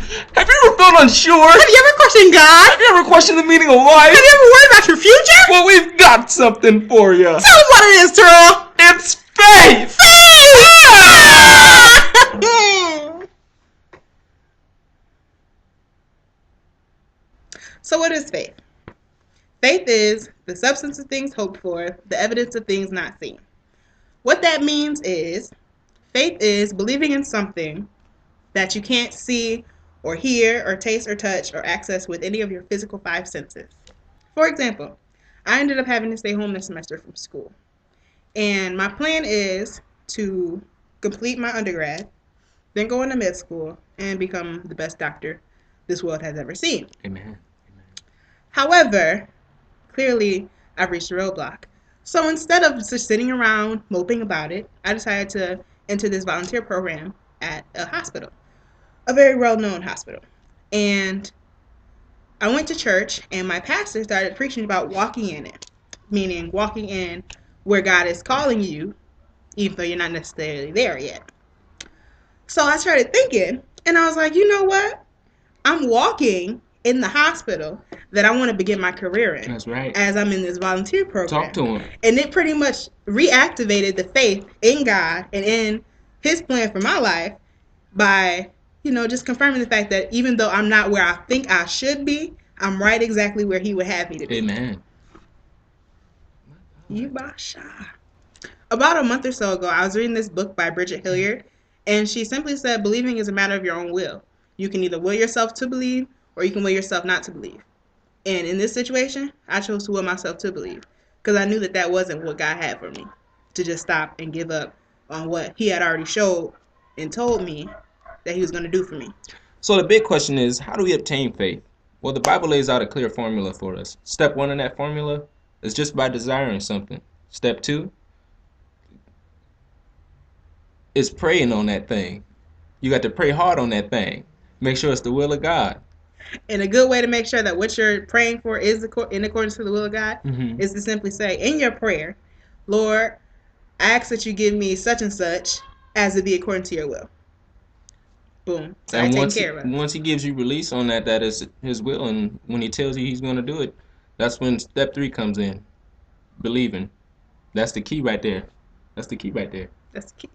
Have you ever felt unsure? Have you ever questioned God? Have you ever questioned the meaning of life? Have you ever worried about your future? Well, we've got something for you. Tell them what it is, Terrell. It's faith! So what is faith? Faith is the substance of things hoped for, the evidence of things not seen. What that means is, faith is believing in something that you can't see or hear or taste or touch or access with any of your physical five senses. For example, I ended up having to stay home this semester from school. And my plan is to complete my undergrad, then go into med school, and become the best doctor this world has ever seen. Amen. However, clearly I've reached a roadblock. So instead of just sitting around moping about it, I decided to enter this volunteer program at a hospital, a very well-known hospital. And I went to church, and my pastor started preaching about walking in it, meaning walking in where God is calling you, even though you're not necessarily there yet. So I started thinking, and I was like, you know what? I'm walking in the hospital that I want to begin my career in. That's right. As I'm in this volunteer program. Talk to him. And it pretty much reactivated the faith in God and in his plan for my life by, just confirming the fact that even though I'm not where I think I should be, I'm right exactly where he would have me to be. Amen. Yubasha. About a month or so ago, I was reading this book by Bridget Hilliard, and she simply said, believing is a matter of your own will. You can either will yourself to believe, or you can will yourself not to believe. And in this situation, I chose to will myself to believe, because I knew that that wasn't what God had for me, to just stop and give up on what he had already showed and told me that he was going to do for me. So the big question is, how do we obtain faith? Well, the Bible lays out a clear formula for us. Step 1 in that formula is just by desiring something. Step 2 is praying on that thing. You got to pray hard on that thing. Make sure it's the will of God. And a good way to make sure that what you're praying for is in accordance to the will of God is to simply say in your prayer, Lord, I ask that you give me such and such as it be according to your will. Boom. So and once he gives you release on that is his will, and when he tells you he's going to do it, that's when step 3 comes in. Believing. That's the key right there. That's the key right there. That's the key.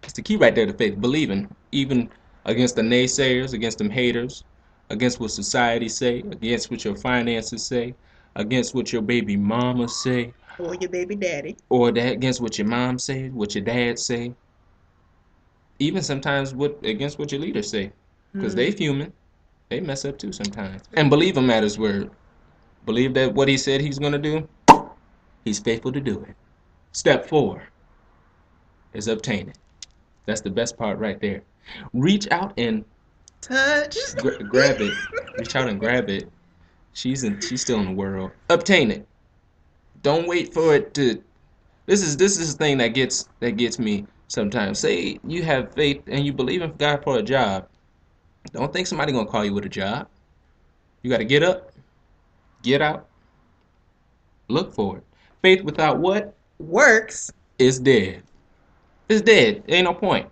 That's the key right there to faith. Believing. Even against the naysayers, against them haters, against what society say, against what your finances say, against what your baby mama say. Or your baby daddy. Or against what your mom say, what your dad say. Even sometimes against what your leaders say. Because they human. They mess up too sometimes. And believe him at his word. Believe that what he said he's going to do, he's faithful to do it. Step 4 is obtain it. That's the best part right there. Reach out and touch. Grab it. Reach out and grab it. She's still in the world. Obtain it. Don't wait for it to. This is the thing that gets me sometimes. Say you have faith and you believe in God for a job. Don't think somebody gonna call you with a job. You got to get up, get out, look for it. Faith without what? Works. Is dead. It's dead. Ain't no point.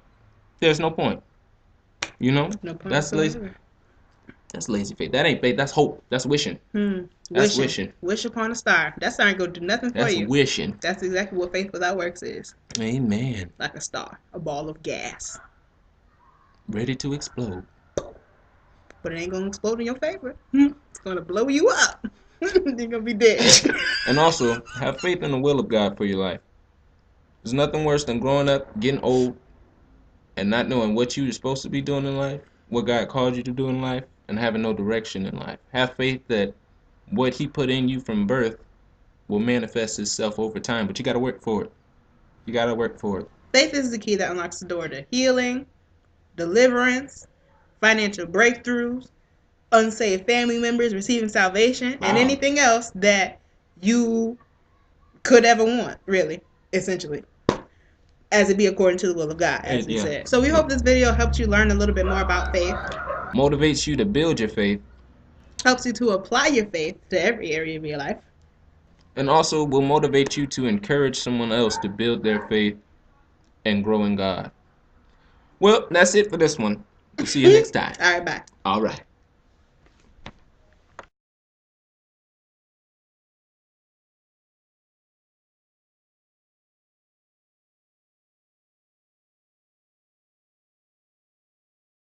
There's no point. No point. That's lazy. That's lazy faith. That ain't faith. That's hope. That's wishing. That's wishing. Wish upon a star. That ain't gonna do nothing for you. That's wishing. That's exactly what faith without works is. Amen. Like a star, a ball of gas, ready to explode. But it ain't gonna explode in your favor. It's gonna blow you up. You're gonna be dead. And also, have faith in the will of God for your life. There's nothing worse than growing up, getting old, and not knowing what you're supposed to be doing in life, what God called you to do in life, and having no direction in life. Have faith that what he put in you from birth will manifest itself over time, but you got to work for it. You got to work for it. Faith is the key that unlocks the door to healing, deliverance, financial breakthroughs, unsaved family members receiving salvation, and anything else that you could ever want, really, essentially, as it be according to the will of God, as we said. So we hope this video helped you learn a little bit more about faith. Motivates you to build your faith. Helps you to apply your faith to every area of your life. And also will motivate you to encourage someone else to build their faith and grow in God. Well, that's it for this one. We'll see you next time. All right, bye. All right.